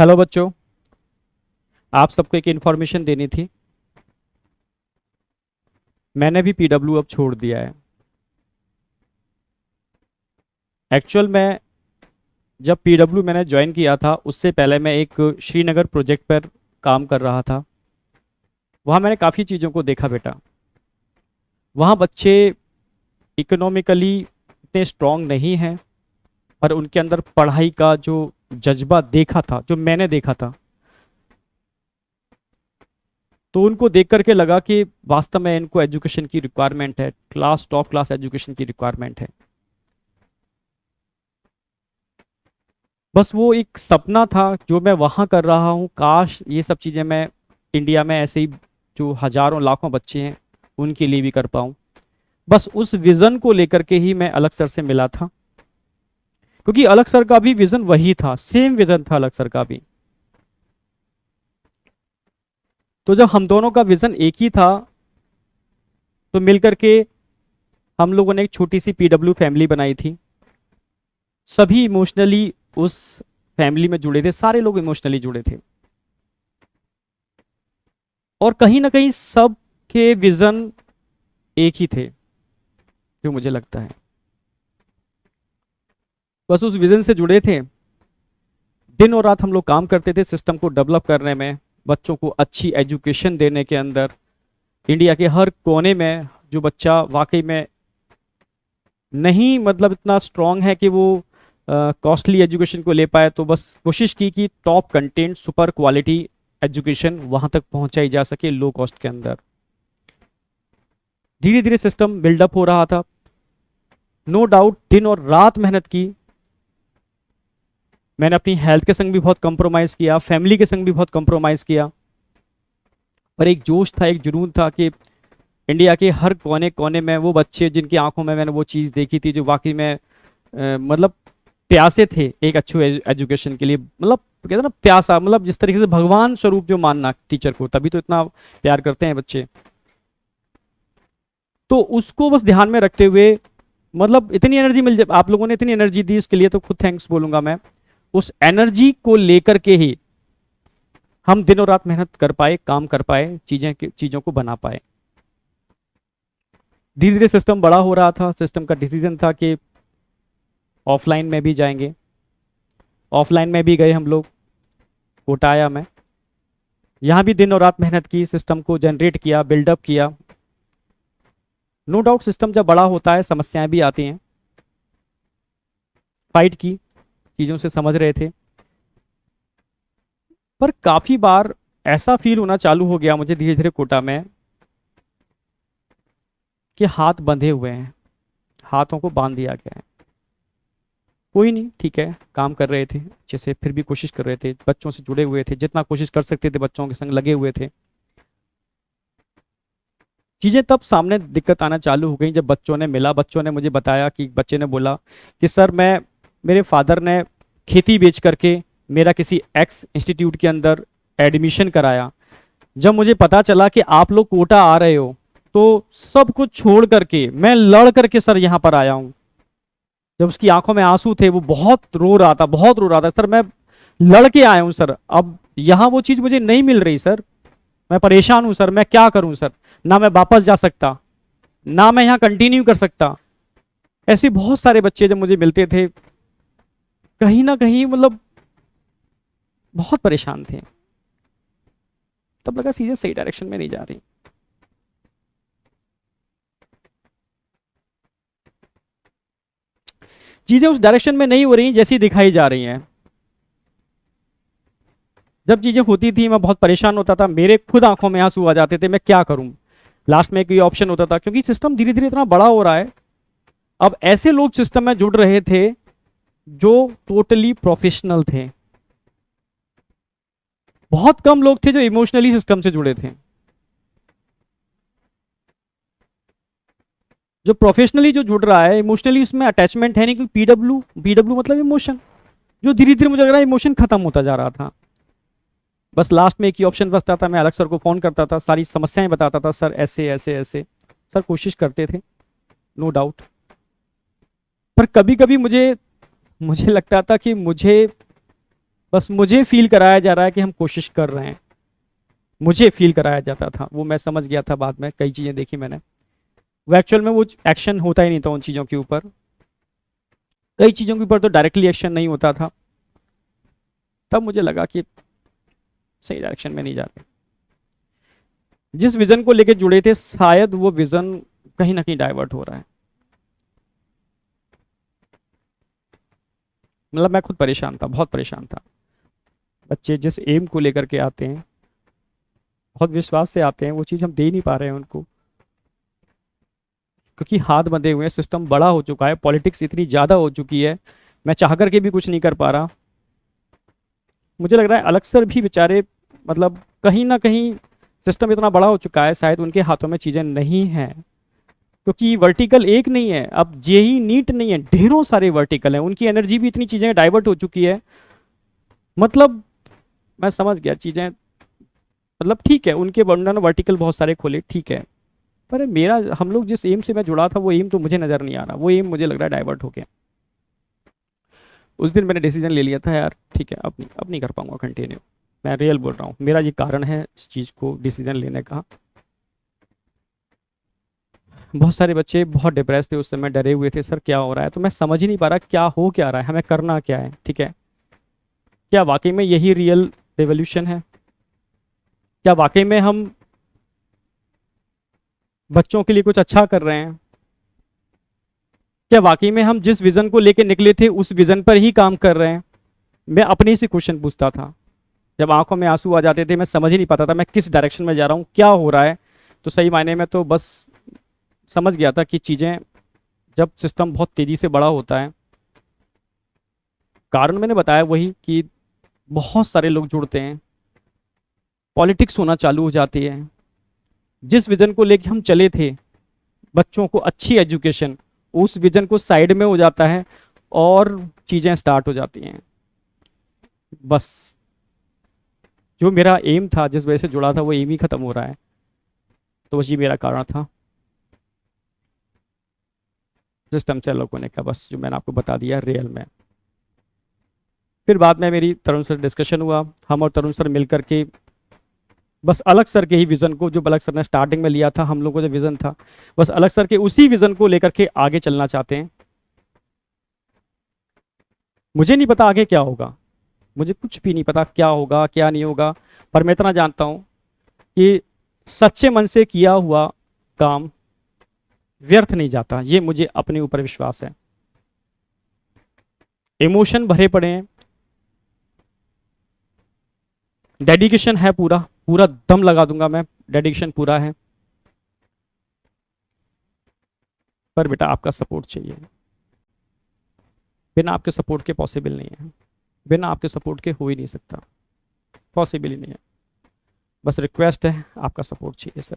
Hello बच्चों। आप सबको एक इन्फॉर्मेशन देनी थी। मैंने भी पीडब्ल्यू अब छोड़ दिया है। एक्चुअल में जब पीडब्ल्यू मैंने ज्वाइन किया था उससे पहले मैं एक श्रीनगर प्रोजेक्ट पर काम कर रहा था। वहाँ मैंने काफ़ी चीज़ों को देखा बेटा। वहाँ बच्चे इकोनॉमिकली इतने स्ट्रांग नहीं हैं, पर उनके अंदर पढ़ाई का जो जज्बा देखा था, जो मैंने देखा था, तो उनको देख करके लगा कि वास्तव में इनको एजुकेशन की रिक्वायरमेंट है, क्लास टॉप क्लास एजुकेशन की रिक्वायरमेंट है। बस वो एक सपना था जो मैं वहाँ कर रहा हूँ। काश ये सब चीज़ें मैं इंडिया में ऐसे ही जो हजारों लाखों बच्चे हैं उनके लिए भी कर पाऊँ। बस उस विज़न को लेकर के ही मैं अलग सर से मिला था, क्योंकि अलग सर का भी विज़न वही था, सेम विज़न था अलग सर का भी। तो जब हम दोनों का विज़न एक ही था तो मिलकर के हम लोगों ने एक छोटी सी पीडब्ल्यू फैमिली बनाई थी। सभी इमोशनली उस फैमिली में जुड़े थे, सारे लोग इमोशनली जुड़े थे, और कहीं ना कहीं सबके विजन एक ही थे, जो मुझे लगता है। बस उस विजन से जुड़े थे। दिन और रात हम लोग काम करते थे सिस्टम को डेवलप करने में, बच्चों को अच्छी एजुकेशन देने के अंदर। इंडिया के हर कोने में जो बच्चा वाकई में नहीं मतलब इतना स्ट्रांग है कि वो कॉस्टली एजुकेशन को ले पाए, तो बस कोशिश की कि top content super quality education वहां तक पहुंचाई जा सके लो कॉस्ट के अंदर। धीरे धीरे सिस्टम बिल्डअप हो रहा था। नो डाउट दिन और रात मेहनत की। मैंने अपनी हेल्थ के संग भी बहुत कंप्रोमाइज किया, फैमिली के संग भी बहुत कंप्रोमाइज किया, पर एक जोश था, एक जुनून था कि इंडिया के हर कोने कोने में वो बच्चे जिनकी आंखों में मैंने वो चीज़ देखी थी, जो वाकई में मतलब प्यासे थे एक अच्छे एजुकेशन के लिए। मतलब कहते हैं ना प्यासा, मतलब जिस तरीके से भगवान स्वरूप जो मानना टीचर को, तभी तो इतना प्यार करते हैं बच्चे। तो उसको बस ध्यान में रखते हुए, मतलब इतनी एनर्जी मिल जाए, आप लोगों ने इतनी एनर्जी दी, इसके लिए तो खुद थैंक्स बोलूंगा मैं। उस एनर्जी को लेकर के ही हम दिन और रात मेहनत कर पाए, काम कर पाए, चीजों को बना पाए। धीरे धीरे सिस्टम बड़ा हो रहा था। सिस्टम का डिसीजन था कि ऑफलाइन में भी जाएंगे। ऑफलाइन में भी गए हम लोग। कोटा आया मैं, यहाँ भी दिन और रात मेहनत की, सिस्टम को जनरेट किया, बिल्डअप किया। नो डाउट सिस्टम जब बड़ा होता है समस्याएं भी आती हैं। फाइट की, चीज़ों से समझ रहे थे, पर काफ़ी बार ऐसा फील होना चालू हो गया मुझे धीरे धीरे कोटा में कि हाथ बंधे हुए हैं, हाथों को बांध दिया गया है। कोई नहीं, ठीक है, काम कर रहे थे अच्छे से, फिर भी कोशिश कर रहे थे, बच्चों से जुड़े हुए थे, जितना कोशिश कर सकते थे बच्चों के संग लगे हुए थे। चीज़ें तब सामने दिक्कत आना चालू हो गई जब बच्चों ने मिला। बच्चों ने मुझे बताया कि बच्चे ने बोला कि सर मैं, मेरे फादर ने खेती बेच करके मेरा किसी एक्स इंस्टीट्यूट के अंदर एडमिशन कराया। जब मुझे पता चला कि आप लोग कोटा आ रहे हो, तो सब कुछ छोड़ करके मैं लड़ करके सर यहाँ पर आया हूँ। जब उसकी आंखों में आंसू थे, वो बहुत रो रहा था, बहुत रो रहा था, सर मैं लड़ के आया हूँ सर, अब यहाँ वो चीज़ मुझे नहीं मिल रही सर, मैं परेशान हूँ सर, मैं क्या करूँ सर, ना मैं वापस जा सकता, ना मैं यहाँ कंटिन्यू कर सकता। ऐसे बहुत सारे बच्चे जब मुझे मिलते थे, कहीं ना कहीं मतलब बहुत परेशान थे। तब लगा चीजें सही डायरेक्शन में नहीं जा रही। चीजें उस डायरेक्शन में नहीं हो रही जैसी दिखाई जा रही हैं। जब चीजें होती थी मैं बहुत परेशान होता था, मेरे खुद आंखों में आंसू आ जाते थे, मैं क्या करूं। लास्ट में एक ही ऑप्शन होता था, क्योंकि सिस्टम धीरे धीरे इतना बड़ा हो रहा है। अब ऐसे लोग सिस्टम में जुड़ रहे थे जो टोटली प्रोफेशनल थे। बहुत कम लोग थे जो इमोशनली सिस्टम से जुड़े थे। जो प्रोफेशनली जो जुड़ रहा है, इमोशनली उसमें अटैचमेंट है नहीं, क्योंकि पीडब्ल्यू पीडब्ल्यू मतलब इमोशन, जो धीरे धीरे मुझे लग रहा है इमोशन खत्म होता जा रहा था। बस लास्ट में एक ही ऑप्शन बचता था, मैं अलग सर को फोन करता था, सारी समस्याएं बताता था, सर ऐसे ऐसे ऐसे। सर कोशिश करते थे, नो डाउट, पर कभी कभी मुझे मुझे लगता था कि मुझे बस मुझे फील कराया जा रहा है कि हम कोशिश कर रहे हैं, मुझे फील कराया जाता था, वो मैं समझ गया था बाद में, कई चीज़ें देखी मैंने, वो एक्चुअल में वो एक्शन होता ही नहीं था उन चीज़ों के ऊपर, कई चीज़ों के ऊपर तो डायरेक्टली एक्शन नहीं होता था। तब मुझे लगा कि सही डायरेक्शन में नहीं जा रहे, जिस विजन को लेकर जुड़े थे शायद वो विजन कहीं ना कहीं डाइवर्ट हो रहा है। मतलब मैं खुद परेशान था, बहुत परेशान था। बच्चे जिस एम को लेकर के आते हैं, बहुत विश्वास से आते हैं, वो चीज़ हम दे नहीं पा रहे हैं उनको, क्योंकि हाथ बंधे हुए हैं, सिस्टम बड़ा हो चुका है, पॉलिटिक्स इतनी ज़्यादा हो चुकी है, मैं चाह करके भी कुछ नहीं कर पा रहा। मुझे लग रहा है अलग सर भी बेचारे, मतलब कहीं ना कहीं सिस्टम इतना बड़ा हो चुका है, शायद उनके हाथों में चीज़ें नहीं हैं, क्योंकि वर्टिकल एक नहीं है, अब जेई नीट नहीं है, ढेरों सारे वर्टिकल हैं, उनकी एनर्जी भी इतनी चीज़ें डाइवर्ट हो चुकी है। मतलब मैं समझ गया चीज़ें, मतलब ठीक है उनके उन्होंने वर्टिकल बहुत सारे खोले, ठीक है, पर मेरा, हम लोग जिस एम से मैं जुड़ा था वो एम तो मुझे नज़र नहीं आ रहा, वो एम मुझे लग रहा है डाइवर्ट हो गया। उस दिन मैंने डिसीजन ले लिया था यार ठीक है, अब नहीं कर पाऊंगा कंटिन्यू, मैं रियल बोल रहा हूँ, मेरा ये कारण है इस चीज़ को डिसीजन लेने का। बहुत सारे बच्चे बहुत डिप्रेस थे उस समय, डरे हुए थे सर क्या हो रहा है, तो मैं समझ ही नहीं पा रहा क्या हो क्या रहा है, हमें करना क्या है, ठीक है, क्या वाकई में यही रियल रेवोल्यूशन है, क्या वाकई में हम बच्चों के लिए कुछ अच्छा कर रहे हैं, क्या वाकई में हम जिस विजन को लेकर निकले थे उस विजन पर ही काम कर रहे हैं। मैं अपने से क्वेश्चन पूछता था, जब आंखों में आंसू आ जाते थे, मैं समझ ही नहीं पाता था मैं किस डायरेक्शन में जा रहा हूँ, क्या हो रहा है। तो सही मायने में तो बस समझ गया था कि चीज़ें, जब सिस्टम बहुत तेज़ी से बड़ा होता है, कारण मैंने बताया वही कि बहुत सारे लोग जुड़ते हैं, पॉलिटिक्स होना चालू हो जाती है, जिस विजन को लेकर हम चले थे, बच्चों को अच्छी एजुकेशन, उस विजन को साइड में हो जाता है और चीज़ें स्टार्ट हो जाती हैं। बस जो मेरा एम था, जिस वजह से जुड़ा था, वो एम ही खत्म हो रहा है। तो बस ये मेरा कारण था सिस्टम से अलग होने का, बस जो मैंने आपको बता दिया रियल में। फिर बाद में मेरी तरुण सर डिस्कशन हुआ, हम और तरुण सर मिल करके बस अलग सर के ही विजन को, जो अलग सर ने स्टार्टिंग में लिया था, हम लोग को जो विजन था, बस अलग सर के उसी विजन को लेकर के आगे चलना चाहते हैं। मुझे नहीं पता आगे क्या होगा, मुझे कुछ भी नहीं पता क्या होगा क्या नहीं होगा, पर मैं इतना जानता हूं कि सच्चे मन से किया हुआ काम व्यर्थ नहीं जाता, ये मुझे अपने ऊपर विश्वास है। इमोशन भरे पड़े हैं, डेडिकेशन है, पूरा पूरा दम लगा दूंगा मैं, डेडिकेशन पूरा है, पर बेटा आपका सपोर्ट चाहिए, बिना आपके सपोर्ट के पॉसिबल नहीं है, बिना आपके सपोर्ट के हो ही नहीं सकता, पॉसिबल ही नहीं है। बस रिक्वेस्ट है, आपका सपोर्ट चाहिए सर।